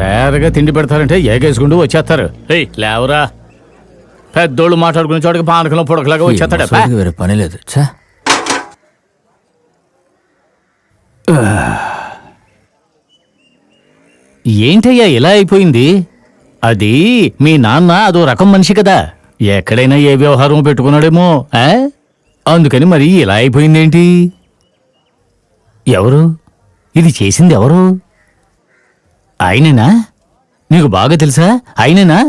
పేదగా తిండి పెడతారంటే ఏగేసుకుంటూ వచ్చేస్తారు. లేవరా, పెద్దోళ్ళు మాట్లాడుకునే చోటకి పానకంలో పొడకలాగా వచ్చేస్తాడు. వేరే పని లేదు. ఏంటయ్యా ఇలా అయిపోయింది? అది మీ నాన్న అదో రకం మనిషి కదా, ఎక్కడైనా ఏ వ్యవహారం పెట్టుకున్నాడేమో. అందుకని మరి ఇలా అయిపోయిందేంటి? ఎవరు ఇది చేసింది? ఎవరు? ఆయనేనా? నీకు బాగా తెలుసా? ఆయనేనా?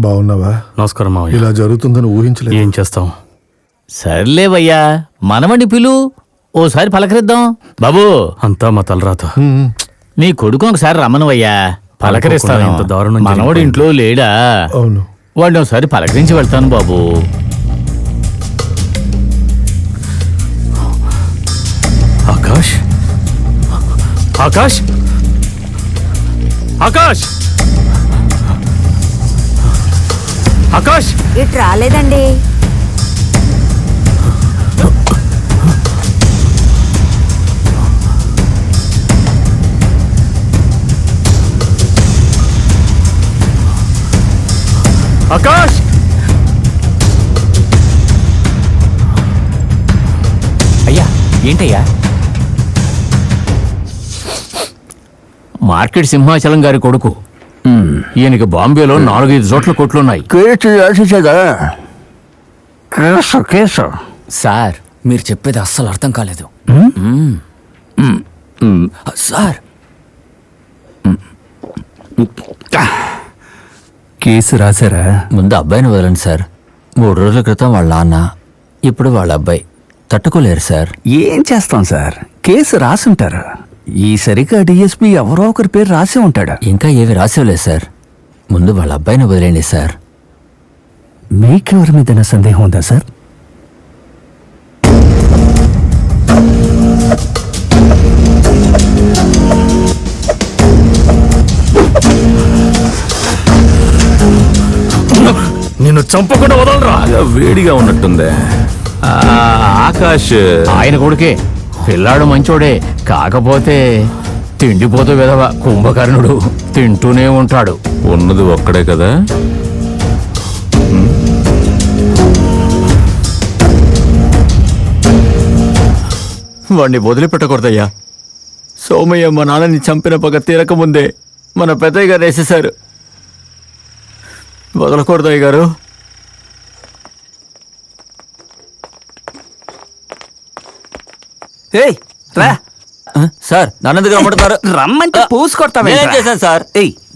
బాగున్నావా? నమస్కారం మావయ్య. ఇలా జరుగుతుందని ఊహించలేదు. ఏం చేస్తాం? సర్లేవయ్యా, మనవని పిలు, ఓసారి పలకరిద్దాం. బాబు, అంతా మా తలరాత. నీ కొడుకు ఒకసారి రమ్మనవయ్యా, పలకరిస్తాను. ఇంత దారుణం మనవడు ఇంట్లో లేడా? అవును. వాడిని ఒకసారి పలకరించి వెళ్తాను బాబు. ఆకాష్, ఆకాష్, ఆకాష్, ఆకాష్! ఇటు రాలేదండి. ఆకాష్! అయ్యా, ఏంటయ్యా? మార్కెట్ సింహాచలం గారి కొడుకు. ఈయనకి బాంబేలో 4-5 చోట్ల కొట్లున్నాయి. సార్, మీరు చెప్పేది అస్సలు అర్థం కాలేదు. సార్, కేసు రాశారా? ముందు అబ్బాయిని వదలండి సార్. 3 రోజుల క్రితం వాళ్ళ నాన్న, ఇప్పుడు వాళ్ళ అబ్బాయి తట్టుకోలేరు సార్. ఏం చేస్తాం సార్, కేసు రాసుంటారు. ఈసరిగా డిఎస్పీ ఎవరో ఒకరి పేరు రాసి ఉంటాడు. ఇంకా ఏవి రాసేవలేదు సార్. ముందు వాళ్ళ అబ్బాయిని వదిలేండి సార్. మీకెవరి మీదైనా సందేహం ఉందా సార్? నిన్ను చంపకుండా వదలరా. వేడిగా ఉన్నట్టుందే. ఆకాష్ ఆయన కొడుకే, పిల్లాడు మంచోడే, కాకపోతే తిండిపోతూ విధవ కుంభకర్ణుడు, తింటూనే ఉంటాడు. ఉన్నది ఒక్కడే కదా. వాడిని వదిలిపెట్టకూడదయ్యా. సోమయ్య మా నాన్నని చంపిన పగ తీరకముందే మన పెద్దయ్య గారు వేసేశారు. వదలకూడదయ్య గారు. రా సార్, నన్నెందుకు రమ్మంటున్నారు? రమ్మంటే పూసుకొడతావే. నేనేం చేశాను సార్?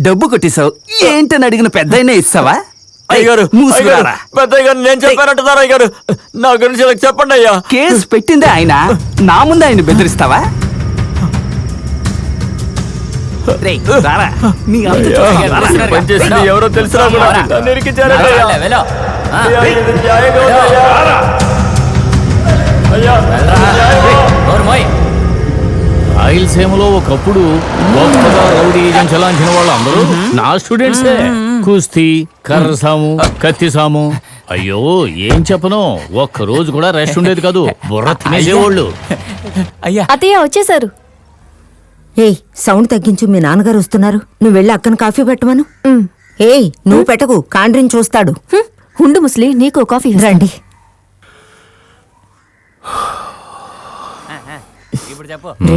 డబ్బు కొట్టేశావు, ఏంటని అడిగిన పెద్దయినా ఇస్తావా? అయ్యగారు, మూసుకురారా. పెద్దయ్య గారు నేను చెప్పానంటున్నారు. అయ్యగారు, నా గురించి ఇలా చెప్పండి అయ్యా. కేసు పెట్టిందే ఆయన, నా ముందు ఆయన బెదిరిస్తావా? రేయ్, రారా. నీ అంత చూస్తాను. పనిచేసింది ఎవరో తెలుసురా కూడా నన్ను ఇరికించారట అయ్యా. అయ్యా, ఇది న్యాయంగా ఉందా అయ్యా? అయ్యా, రాయలసీమలో ఒకప్పుడు గొప్పగా రౌడీజం చలాంచిన వాళ్ళు అందరూ నా స్టూడెంట్సే. కుస్తీ, కర్రసాము, కత్తిసాము. అయ్యో, ఏం చెప్పను, ఒక్క రోజు కూడా రెస్ట్ ఉండేది కాదు. బుర్ర తినేసేవాళ్ళు. అత్తయ్య వచ్చేసారు. ఏయ్, సౌండ్ తగ్గించు, మీ నాన్నగారు వస్తున్నారు. నువ్వు వెళ్ళి అక్కను కాఫీ పెట్టమను. ఏయ్, నువ్వు పెట్టకు, కాండ్రిని చూస్తాడు. ఉండు ముసలి, నీకు కాఫీ రండి. రే,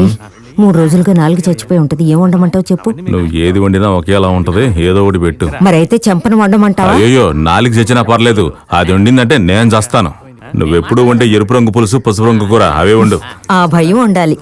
3 రోజులుగా 4 చచ్చిపోయి ఉంటది. ఏం వండమంటావు చెప్పు. నువ్వు ఏది వండినా ఒకేలా ఉంటది, ఏదో ఒకటి పెట్టు. మరైతే చెంపను వండమంటావా? అయ్యో, 4 చచ్చినా పర్లేదు, అది వండిందంటే నేను చేస్తాను. నువ్వెప్పుడు వండే ఎరుపు రంగు పులుసు, పసుపు రంగు కూర అవే వండు. ఆ భయం ఉండాలి.